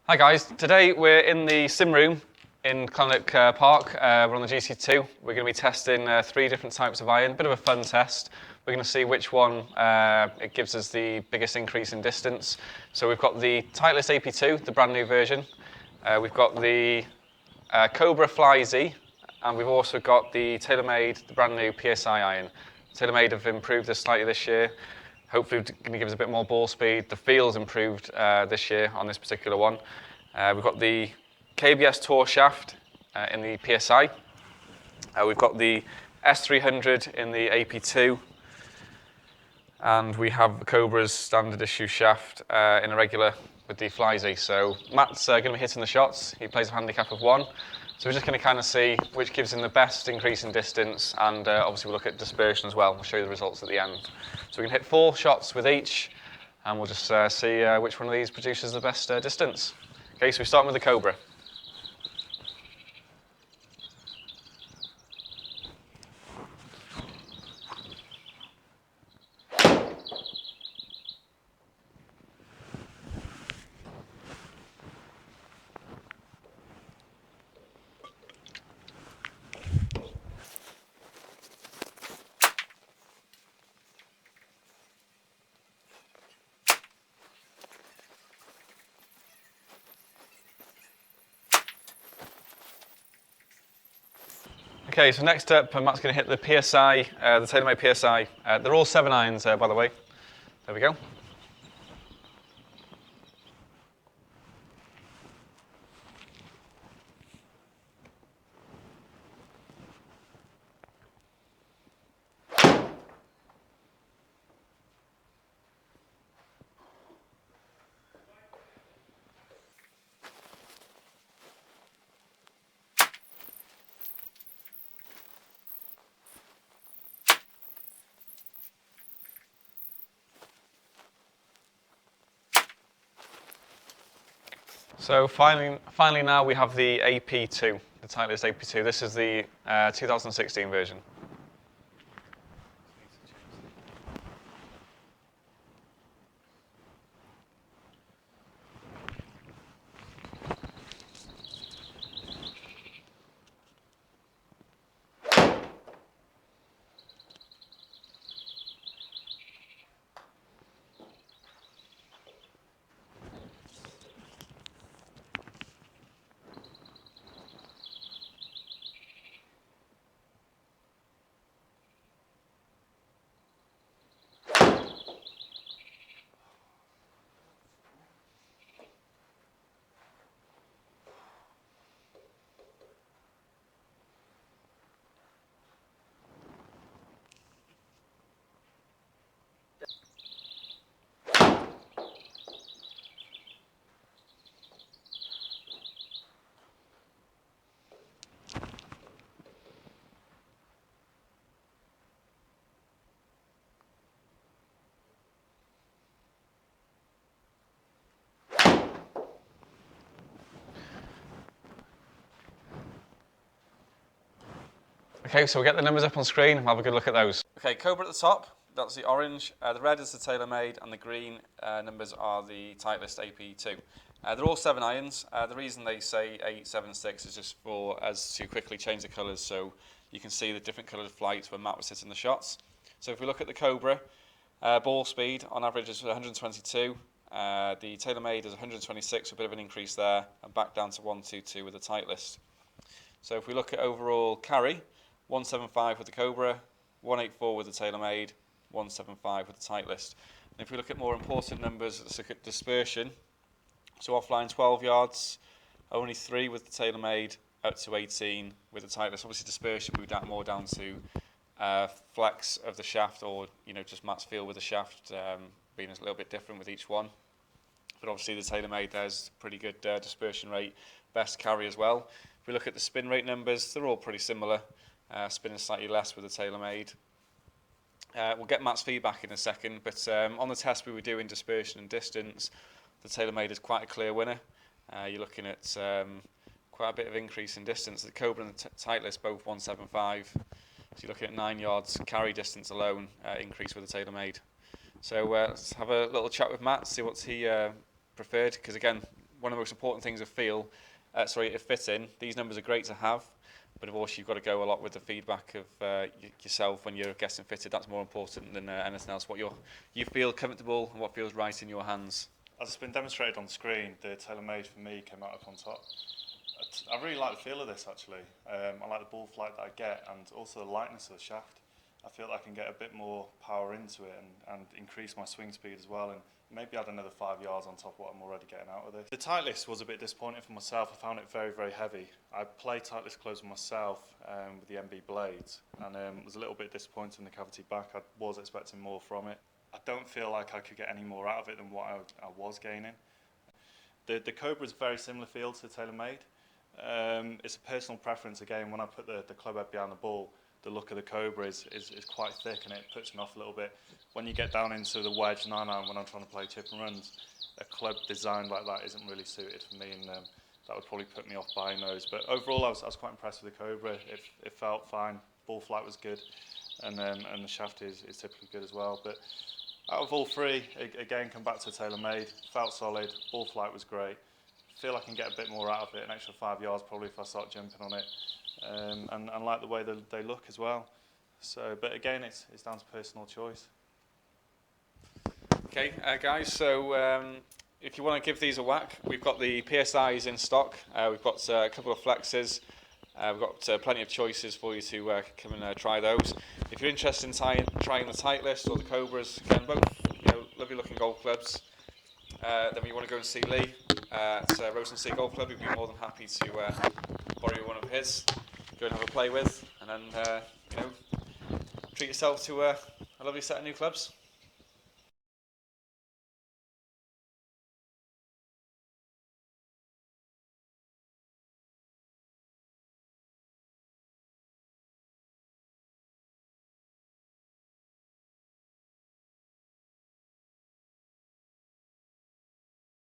Hi guys, today we're in the sim room in Llannerch Park. We're on the GC2. We're going to be testing 3 different types of iron, bit of a fun test. We're going to see which one it gives us the biggest increase in distance. So we've got the Titleist AP2, the brand new version. We've got the Cobra Fly Z, and we've also got the TaylorMade, the brand new PSi iron. TaylorMade have improved this slightly this year. Hopefully going to give us a bit more ball speed. The feel's improved this year on this particular one. We've got the KBS Tour shaft in the PSi. We've got the S300 in the AP2. And we have Cobra's standard issue shaft in a regular with the Fly Z. So Matt's going to be hitting the shots. He plays a handicap of 1. So we're just going to kind of see which gives him the best increase in distance, and obviously we'll look at dispersion as well. We'll show you the results at the end. So we can hit 4 shots with each, and we'll just see which one of these produces the best distance. Okay, so we start with the Cobra. Okay, so next up, Matt's going to hit the PSI, the TaylorMade PSI. They're all 7 irons, by the way. There we go. So finally now we have the AP2, the Titleist AP2. This is the 2016 version. Okay, so we'll get the numbers up on screen and we'll have a good look at those. Okay, Cobra at the top, that's the orange. The red is the TaylorMade, and the green numbers are the Titleist AP2. They're all 7 irons. The reason they say 8, 7, 6 is just for us to quickly change the colours so you can see the different coloured flights where Matt was hitting the shots. So if we look at the Cobra, ball speed on average is 122. The TaylorMade is 126, a bit of an increase there, and back down to 122 with the Titleist. So if we look at overall carry, 175 with the Cobra, 184 with the TaylorMade, 175 with the Titleist. And if we look at more important numbers, let's look at dispersion. So offline 12 yards, only 3 with the TaylorMade, up to 18 with the Titleist. Obviously dispersion moved out more down to flex of the shaft, or just Matt's feel with the shaft being a little bit different with each one. But obviously the TaylorMade, there's pretty good dispersion rate, best carry as well. If we look at the spin rate numbers, they're all pretty similar. Spinning slightly less with the TaylorMade. We'll get Matt's feedback in a second, but on the test we were doing dispersion and distance, the TaylorMade is quite a clear winner. You're looking at quite a bit of increase in distance. The Cobra and the Titleist both 175. So you're looking at 9 yards carry distance alone increase with the TaylorMade. So let's have a little chat with Matt, see what he preferred, because again, one of the most important things of fitting. These numbers are great to have, but of course you've got to go a lot with the feedback of yourself when you're getting fitted. That's more important than anything else. What you feel comfortable and what feels right in your hands. As it's been demonstrated on screen, the TaylorMade for me came out up on top. I really like the feel of this actually. I like the ball flight that I get, and also the lightness of the shaft. I feel like I can get a bit more power into it and increase my swing speed as well, and maybe add another 5 yards on top of what I'm already getting out of this. The Titleist was a bit disappointing for myself. I found it very, very heavy. I play Titleist clubs myself with the MB blades, and was a little bit disappointed in the cavity back. I was expecting more from it. I don't feel like I could get any more out of it than what I was gaining. The Cobra is a very similar feel to TaylorMade. It's a personal preference again. When I put the club head behind the ball, the look of the Cobra is quite thick and it puts me off a little bit. When you get down into the wedge 9-iron when I'm trying to play chip and runs, a club designed like that isn't really suited for me, and that would probably put me off buying those. But overall I was quite impressed with the Cobra. It felt fine, ball flight was good, and the shaft is typically good as well. But out of all three, again, come back to TaylorMade, felt solid, ball flight was great. Feel I can get a bit more out of it, an extra 5 yards probably if I start jumping on it, and like the way they look as well. So, but again, it's down to personal choice. Okay, guys, so if you want to give these a whack, we've got the PSIs in stock, we've got a couple of flexes, we've got plenty of choices for you to come and try those. If you're interested in trying the Titleist or the Cobras, again, both lovely looking golf clubs, then you want to go and see Lee at Rosen Sea Golf Club. We'd be more than happy to borrow one of his, go and have a play with, and then treat yourself to a lovely set of new clubs.